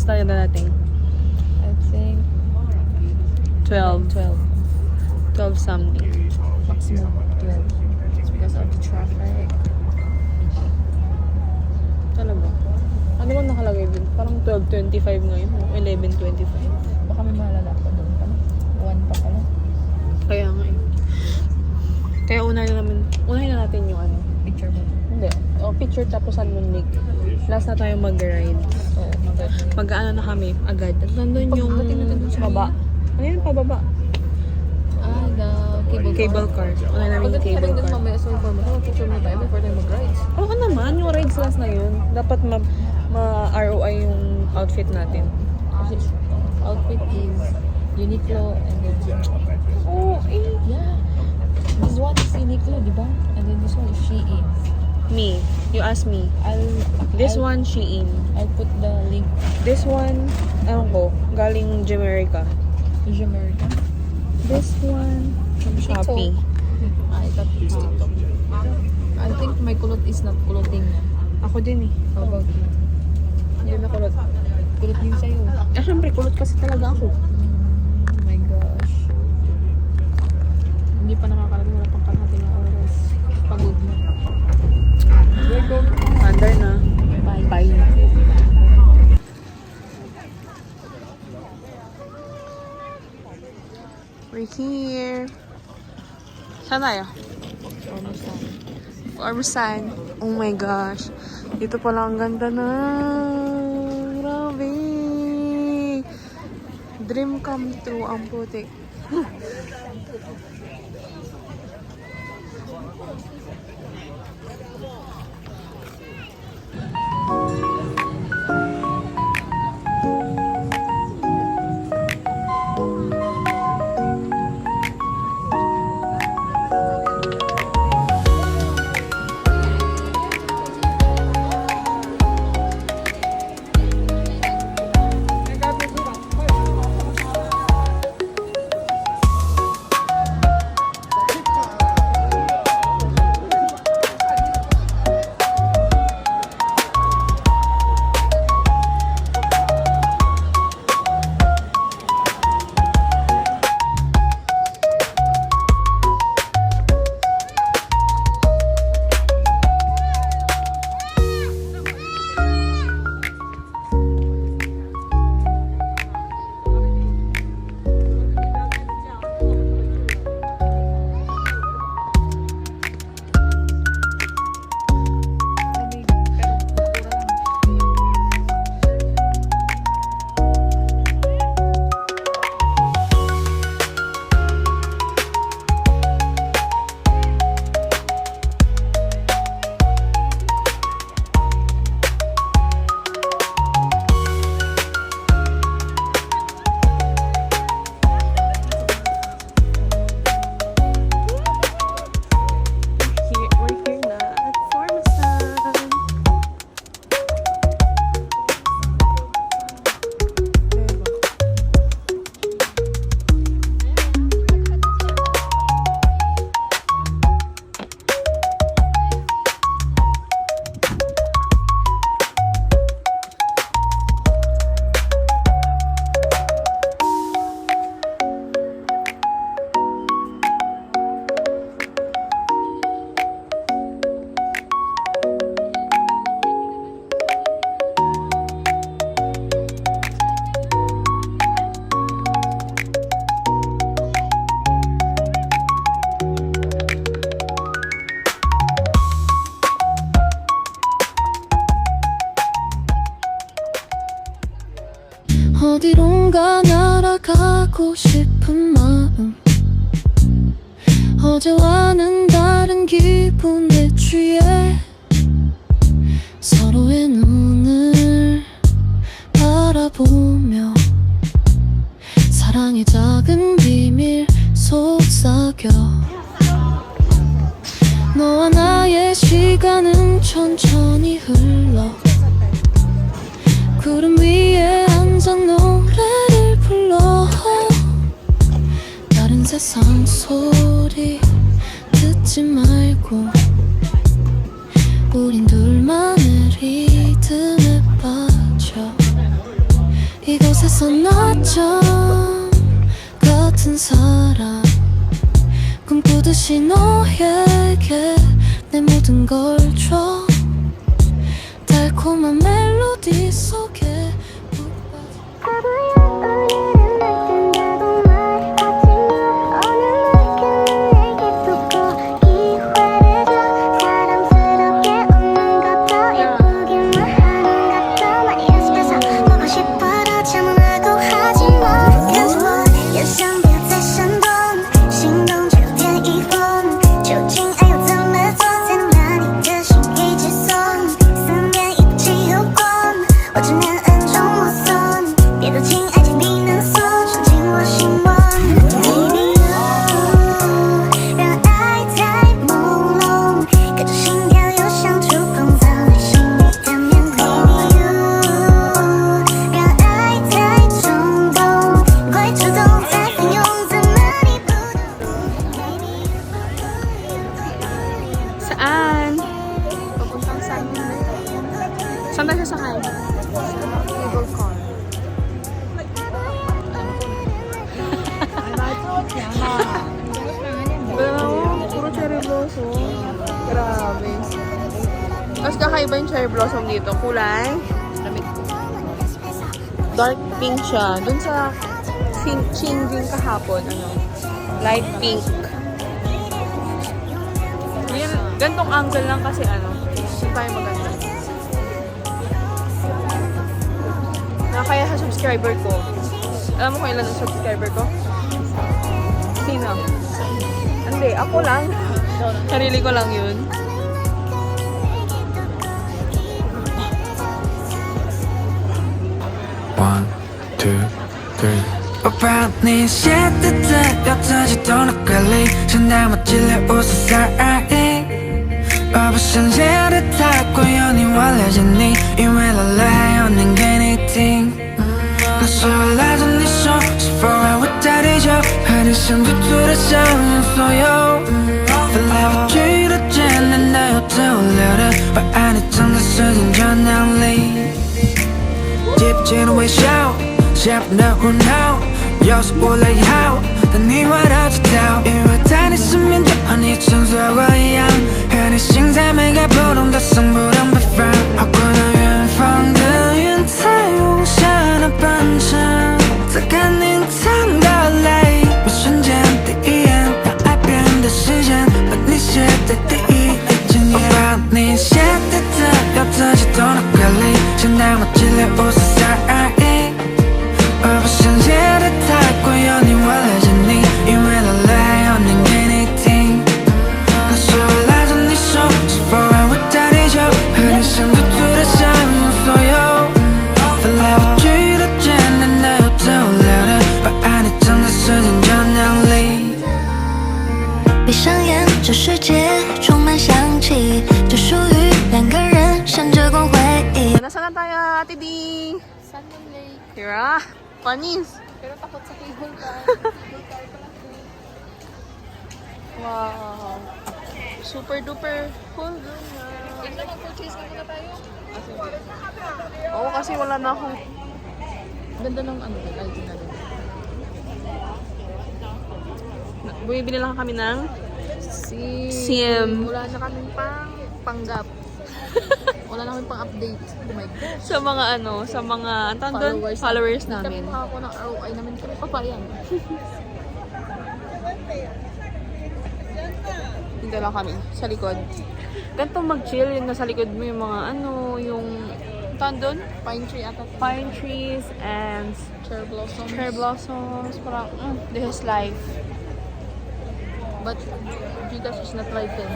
minutes tayo darating? I think 12. 12 12. something. Maximum 12. It's because of the traffic. Talaga? Ano ba nakalagay din? Parang 12:25 ngayon. 11:25. Baka may malala pa doon pa. 1 pa pala. Kaya nga eh. Kaya unahin na natin yung ano. Picture mo. Hindi. O, picture tapos Sunmunlig. Last na tayo mag-ride. Oo, maganda. Mag-ano na kami agad. At nandun yung Pagdating natin dun sa baba. Ayun, pababa. Ah, the Cable car. Unahin namin yung Pagdating cable natin dun car. mamaya sa information, picture mo tayo before tayo mag-rides. Oo naman, yung rides last na yun. Dapat ma-ROI yung outfit natin. Kasi outfit is Uniqlo and then Oo, yeah. This one is Uniqlo, di ba? And then this one is Shein. Me. You ask me. This one, Shein. I'll put the link. This one, ewan ko, galing Jamaica. Is American? This one, from Shopee. I thought it's TikTok. I think my kulot is not kuloting. Ako din eh. How about you? Hindi na kulot. Kulot din sa'yo. Syempre, kulot kasi talaga ako. Oh my gosh. Hindi pa nakakarating, wala pang kalahati ng oras. Pagod na. Under na. Bye. Bye. We're here. Saan tayo? Almost done. Ormusan. Oh my gosh. Dito pala ang ganda na. Grabe. Dream come true ang putik. We're here na at Ormusan. 어디론가 날아가고 싶은 마음 어제와는 다른 기분에 취해 서로의 눈을 바라보며 사랑의 작은 비밀 속삭여 너와 나의 시간은 천천히 흘러 구름 위에 앉아 노래를 불러 다른 세상 소리 듣지 말고 우린 둘만의 리듬에 빠져 곁에서 나점 같은 사람 꿈꾸듯이 너에게 내 모든 걸 줘 달콤한 멜로디 속에 푹 빠져 Saan? Papuntang San Saan tayo sasakay? Cable car. Wow, puro cherry blossom. Grabe. Mas kakaiba yung cherry blossom dito. Kulay? Dark pink siya. Dun sa changing kahapon, light pink. Yan, gantong angle lang kasi hindi tayo maganda. Kaya sa subscriber ko. Alam mo kung ilan ang subscriber ko? Sino? Hindi, ako lang. Sarili ko lang yun. One, two, three. 오빠 네 셔츠들 옅어지도 낯갈리 전담아질래 웃어 사랑해 어버 선제를 타고 연이 완료졌니 이외로 라이언은 anything 나 소라던 네손 forever 따리죠 하늘선 부투를 쌓으면서요 Forever 줄어지는 나요 떠올려라 발 안에 정답서진 전향리 Deep generation Shep now who now 여기서 올라야 how 난 이와라도 다 이와 다녔으면 좋아하니 천사와야 흔히 싱자매가 부른 다 성부랑 비판好过那远方的云彩无限的奔驰再看你唱到累我瞬间第一眼让爱变得实现把你写在第一页经验我把你写的字要自己都能隔离现在我尽量无所사랑해而不想写的太过有你完了着你因为了来有你给你听那说来着你说是否让我在地球和你想不出的想有所有翻来覆去的简单的又走了的把爱你藏在时间胶囊里闭上眼这世界充满香气就属于两个人闪着光回忆 Nasaan na tayo, Ate D? San Lake. Kira, panis. Pero takot sa cable car. Wow. Super duper cool. Tingnan, mag-purchase ka muna tayo. Oo, kasi wala na akong... Ganda ng lighting natin. Bumibili lang kami ng... Sim. Wala na kaming panggap. Wala na kaming pang-update. Oh my God. sa mga sa mga ang tawag doon? Followers namin. Kami makakuha ng ROI namin kami papayang. Dito lang kami, sa likod. Ganito mag-chill, yung nasa likod mo yung mga yung tawag doon? Pine tree ata. Pine trees and Cherry blossoms. cherry blossoms. Parang, this is life. But Gcash is not like them.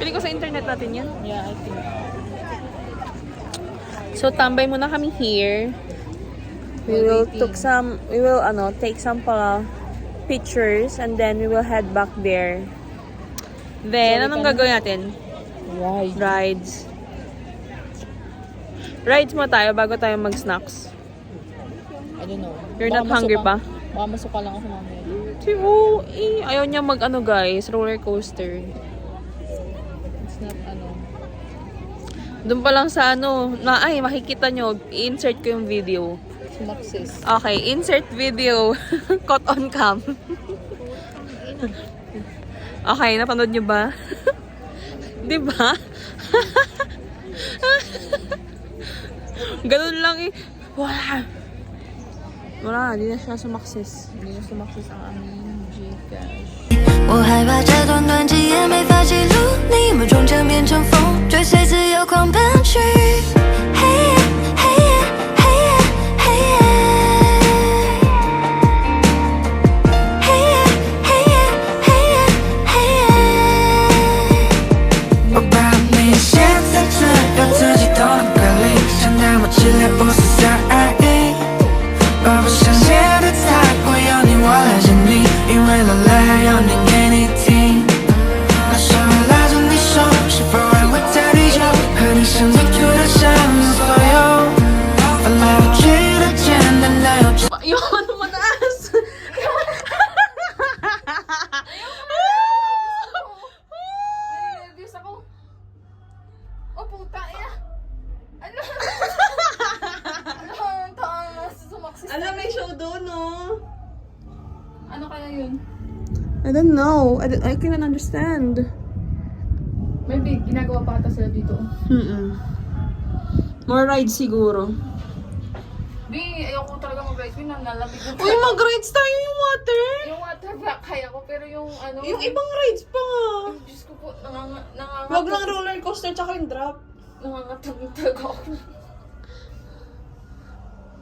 Pili ko sa internet natin yan. Yeah, I think. So, tambay muna kami here. We will take some pictures and then we will head back there. Then, anong gagawin natin? Rides. Rides mo tayo bago tayo mag-snacks. I don't know. You're not hungry pa? Baka masuka lang ako mamaya. Ayaw niya guys, roller coaster. It's not Doon pa lang sa makikita nyo, i-insert ko yung video. Sumaksis. Okay, insert video. Caught on cam. Okay, napanood nyo ba? Di ba? Ganun lang eh. Wala. Wala, di na siya sumaksis. Hindi na sumaksis ang aming Gcash. 我害怕这段短记也没法记录，你们终将变成风，追随自由狂奔去。嘿耶嘿耶嘿耶嘿耶，嘿耶嘿耶嘿耶嘿耶。我把你写在这，让自己都能隔离，想那么激烈无所在意。我不想写的太过有你，我来整理，因为累了要念给你听。那时候拉着你手，是否还会在地球？和你想清楚的想所有，翻来覆去的简单的有趣。 Yun, mataas! Nervous ako. Oh, puta, ina. Ano? Ano ang taas? Sumaksis. Alam, may show doon, no? Ano kaya yun? I don't know. I cannot understand. Maybe ginagawa pa ata sila dito. More rides siguro. Di, ayoko talaga mag-ride ko. Nalamig ko. Uy, mag-rides tayo yung water! Yung water block kaya ko, pero yung ano... Yung ibang rides pa nga. Diyos ko po, Wag lang roller coaster tsaka yung drop. nangangatag ako.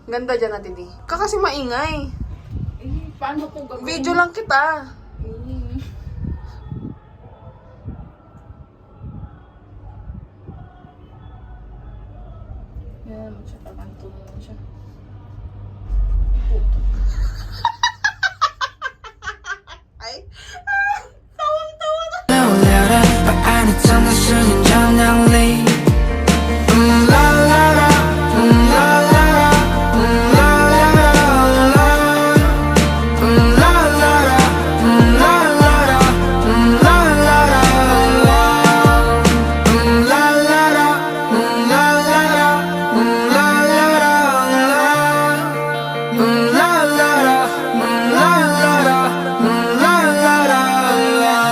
Ganda dyan natin, di. Kasi maingay. Eh, paano ko gagawin? Video lang kita. Yan, magsapakanto na lang siya. Ay. 流流的把爱你藏在时间长廊里。啦啦啦，啦啦啦，啦啦啦，啦啦啦，啦啦啦，啦啦啦，啦啦啦，啦啦啦，啦啦啦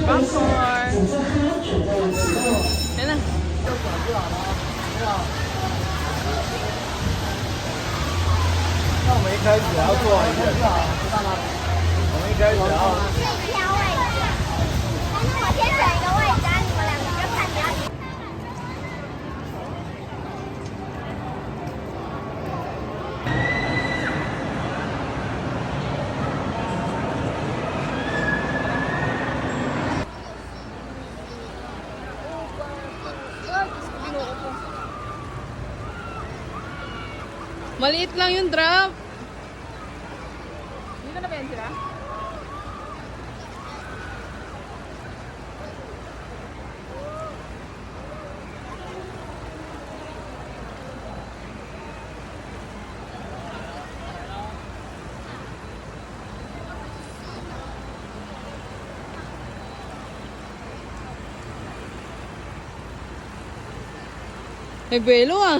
，Popcorn. Yan na. 那我们一开始要做一个，我们一开始要。挑位置，但是我先选一个位置，你们两个就看你要。Maliit lang yung drop. Dito na ba yan sila? May buwelo ah.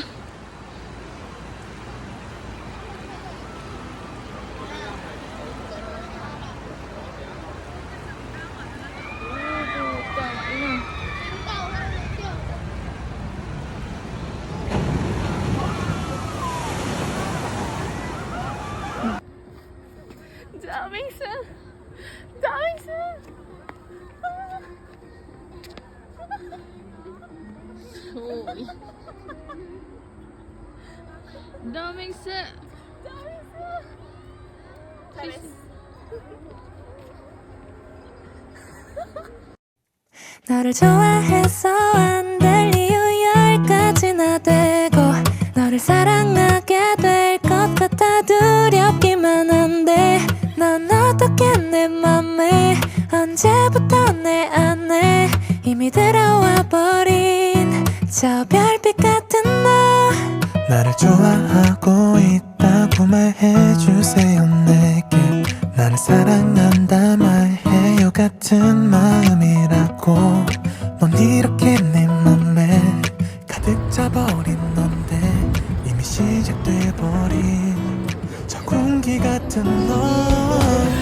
Daming sa... Daming sa... Uy. Daming sa... Daming sa... 너를 좋아해서 안 될 이유 10가지나 되고 너를 사랑하게 될 것 같아 두렵기만 한데 넌 어떻게 내 맘에 언제부터 내 안에 이미 들어와 버린 저 별빛 같은 너 나를 좋아하고 있다고 말해주세요 내게 나를 사랑한다 말해요 같은 마음이라고 Love,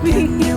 can you